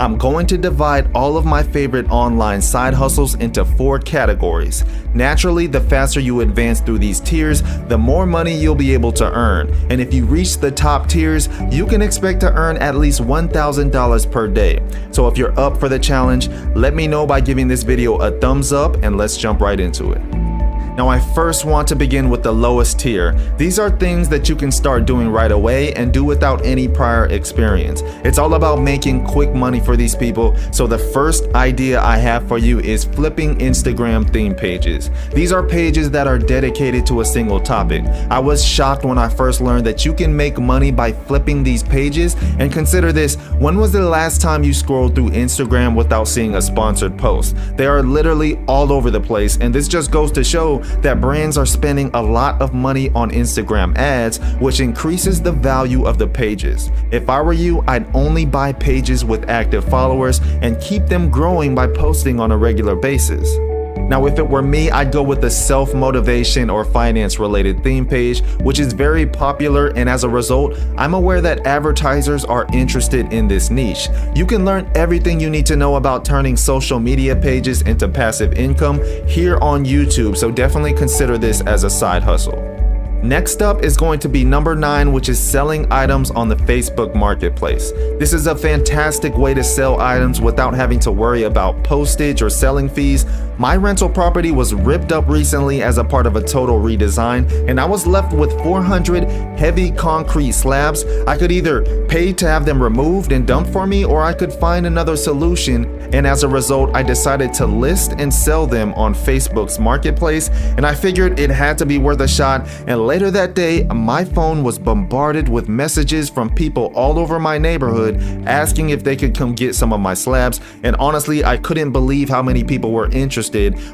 I'm going to divide all of my favorite online side hustles into 4 categories. Naturally, the faster you advance through these tiers, the more money you'll be able to earn. And if you reach the top tiers, you can expect to earn at least $1,000 per day. So if you're up for the challenge, let me know by giving this video a thumbs up and let's jump right into it. Now, I first want to begin with the lowest tier. These are things that you can start doing right away and do without any prior experience. It's all about making quick money for these people. So the first idea I have for you is flipping Instagram theme pages. These are pages that are dedicated to a single topic. I was shocked when I first learned that you can make money by flipping these pages. And consider this, when was the last time you scrolled through Instagram without seeing a sponsored post? They are literally all over the place, and this just goes to show that brands are spending a lot of money on Instagram ads, which increases the value of the pages. If I were you, I'd only buy pages with active followers and keep them growing by posting on a regular basis. Now, if it were me, I'd go with the self-motivation or finance-related theme page, which is very popular, and as a result, I'm aware that advertisers are interested in this niche. You can learn everything you need to know about turning social media pages into passive income here on YouTube, so definitely consider this as a side hustle. Next up is going to be number 9, which is selling items on the Facebook Marketplace. This is a fantastic way to sell items without having to worry about postage or selling fees. My rental property was ripped up recently as a part of a total redesign, and I was left with 400 heavy concrete slabs. I could either pay to have them removed and dumped for me, or I could find another solution, and as a result, I decided to list and sell them on Facebook's Marketplace, and I figured it had to be worth a shot. And later that day, my phone was bombarded with messages from people all over my neighborhood asking if they could come get some of my slabs, and honestly, I couldn't believe how many people were interested,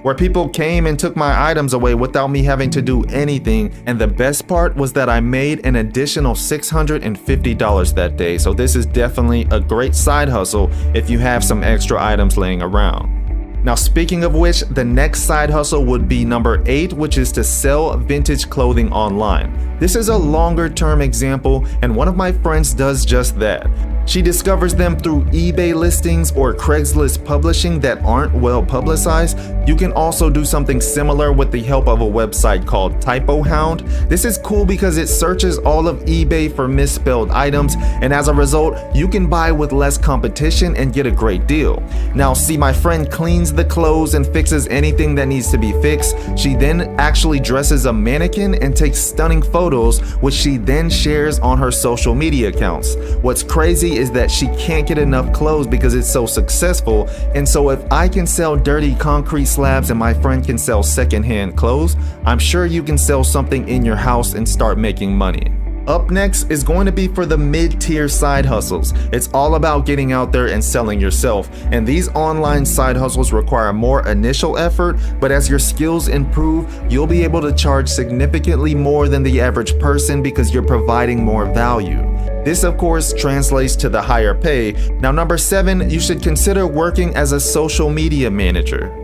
where people came and took my items away without me having to do anything. And the best part was that I made an additional $650 that day, so this is definitely a great side hustle if you have some extra items laying around. Now, speaking of which, the next side hustle would be number 8, which is to sell vintage clothing online. This is a longer term example, and one of my friends does just that. She discovers them through eBay listings or Craigslist publishing that aren't well publicized. You can also do something similar with the help of a website called TypoHound. This is cool because it searches all of eBay for misspelled items, and as a result, you can buy with less competition and get a great deal. Now, see, my friend cleans the clothes and fixes anything that needs to be fixed. She then actually dresses a mannequin and takes stunning photos, which she then shares on her social media accounts. What's crazy is that she can't get enough clothes because it's so successful, and so if I can sell dirty concrete slabs and my friend can sell secondhand clothes, I'm sure you can sell something in your house and start making money. Up next is going to be for the mid-tier side hustles. It's all about getting out there and selling yourself, and these online side hustles require more initial effort, but as your skills improve, you'll be able to charge significantly more than the average person because you're providing more value. This, of course, translates to the higher pay. Now, number 7, you should consider working as a social media manager.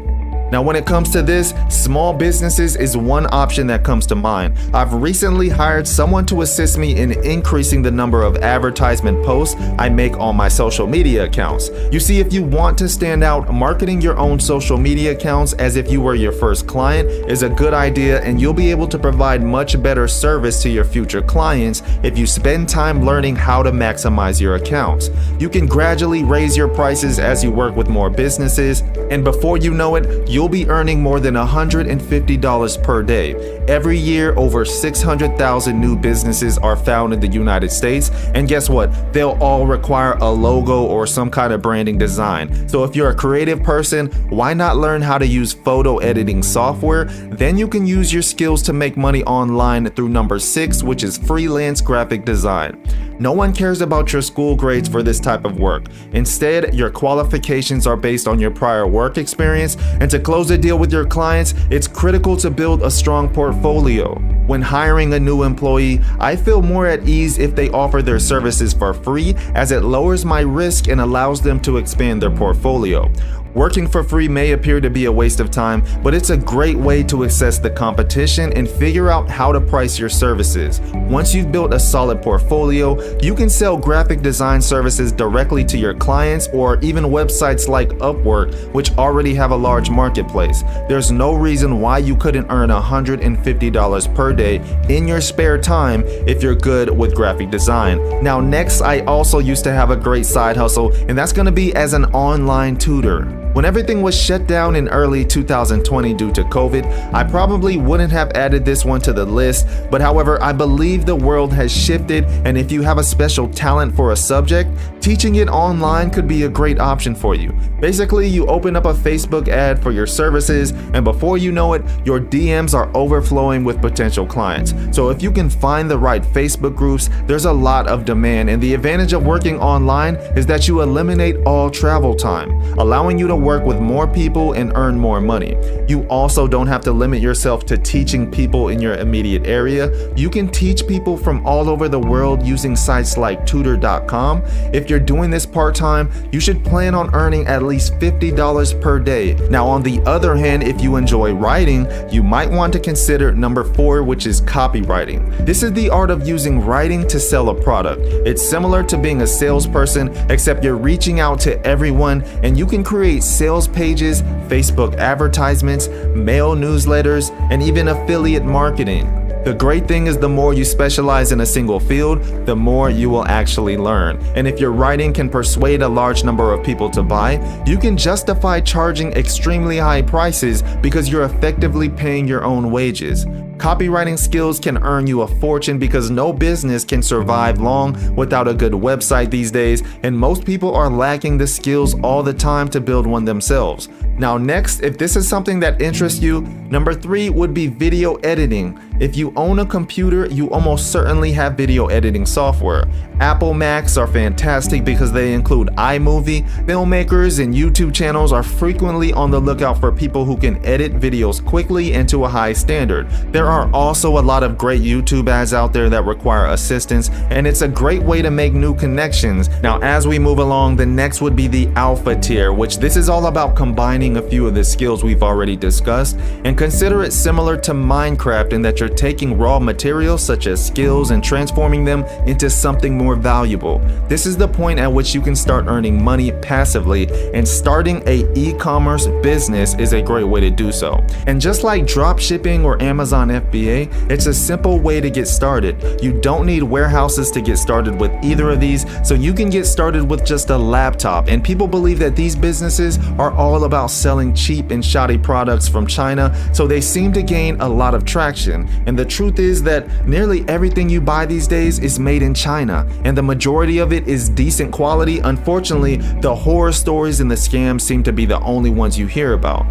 Now, when it comes to this, small businesses is one option that comes to mind. I've recently hired someone to assist me in increasing the number of advertisement posts I make on my social media accounts. You see, if you want to stand out, marketing your own social media accounts as if you were your first client is a good idea, and you'll be able to provide much better service to your future clients if you spend time learning how to maximize your accounts. You can gradually raise your prices as you work with more businesses, and before you know it, you'll be earning more than $150 per day. Every year, over 600,000 new businesses are found in the United States, and guess what? They'll all require a logo or some kind of branding design. So if you're a creative person, why not learn how to use photo editing software? Then you can use your skills to make money online through number 6, which is freelance graphic design. No one cares about your school grades for this type of work. Instead, your qualifications are based on your prior work experience, and to close a deal with your clients, it's critical to build a strong portfolio. When hiring a new employee, I feel more at ease if they offer their services for free, as it lowers my risk and allows them to expand their portfolio. Working for free may appear to be a waste of time, but it's a great way to assess the competition and figure out how to price your services. Once you've built a solid portfolio, you can sell graphic design services directly to your clients or even websites like Upwork, which already have a large marketplace. There's no reason why you couldn't earn $150 per day in your spare time if you're good with graphic design. Now next, I also used to have a great side hustle, and that's going to be as an online tutor. When everything was shut down in early 2020 due to COVID, I probably wouldn't have added this one to the list, but however, I believe the world has shifted, and if you have a special talent for a subject, teaching it online could be a great option for you. Basically, you open up a Facebook ad for your services, and before you know it, your DMs are overflowing with potential clients. So if you can find the right Facebook groups, there's a lot of demand, and the advantage of working online is that you eliminate all travel time, allowing you to work with more people and earn more money. You also don't have to limit yourself to teaching people in your immediate area. You can teach people from all over the world using sites like tutor.com. If you're doing this part-time, you should plan on earning at least $50 per day. Now, on the other hand, if you enjoy writing, you might want to consider number 4, which is copywriting. This is the art of using writing to sell a product. It's similar to being a salesperson, except you're reaching out to everyone, and you can create sales pages, Facebook advertisements, mail newsletters, and even affiliate marketing. The great thing is the more you specialize in a single field, the more you will actually learn. And if your writing can persuade a large number of people to buy, you can justify charging extremely high prices because you're effectively paying your own wages. Copywriting skills can earn you a fortune because no business can survive long without a good website these days, and most people are lacking the skills all the time to build one themselves. Now next, if this is something that interests you, number 3 would be video editing. If you own a computer, you almost certainly have video editing software. Apple Macs are fantastic because they include iMovie. Filmmakers and YouTube channels are frequently on the lookout for people who can edit videos quickly and to a high standard. There are also a lot of great YouTube ads out there that require assistance, and it's a great way to make new connections. Now, as we move along, the next would be the alpha tier, which this is all about combining a few of the skills we've already discussed, and consider it similar to Minecraft in that you're taking raw materials such as skills and transforming them into something more valuable. This is the point at which you can start earning money passively, and starting a e-commerce business is a great way to do so. And just like drop shipping or Amazon FBA, it's a simple way to get started. You don't need warehouses to get started with either of these, so you can get started with just a laptop. And people believe that these businesses are all about selling cheap and shoddy products from China, so they seem to gain a lot of traction. And the truth is that nearly everything you buy these days is made in China, and the majority of it is decent quality. Unfortunately, the horror stories and the scams seem to be the only ones you hear about.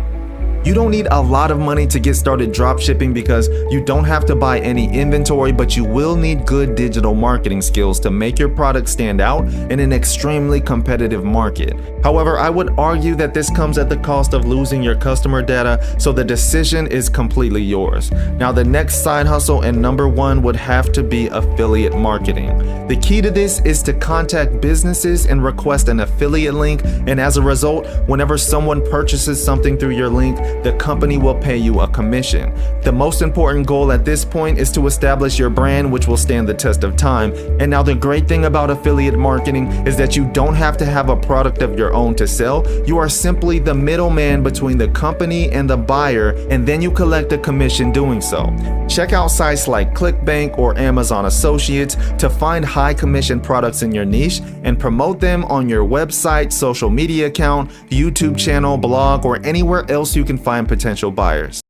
You don't need a lot of money to get started dropshipping because you don't have to buy any inventory, but you will need good digital marketing skills to make your product stand out in an extremely competitive market. However, I would argue that this comes at the cost of losing your customer data, so the decision is completely yours. Now, the next side hustle and number 1 would have to be affiliate marketing. The key to this is to contact businesses and request an affiliate link, and as a result, whenever someone purchases something through your link, the company will pay you a commission. The most important goal at this point is to establish your brand, which will stand the test of time. And now the great thing about affiliate marketing is that you don't have to have a product of your own to sell. You are simply the middleman between the company and the buyer, and then you collect a commission doing so. Check out sites like ClickBank or Amazon Associates to find high commission products in your niche and promote them on your website, social media account, YouTube channel, blog, or anywhere else you can find potential buyers.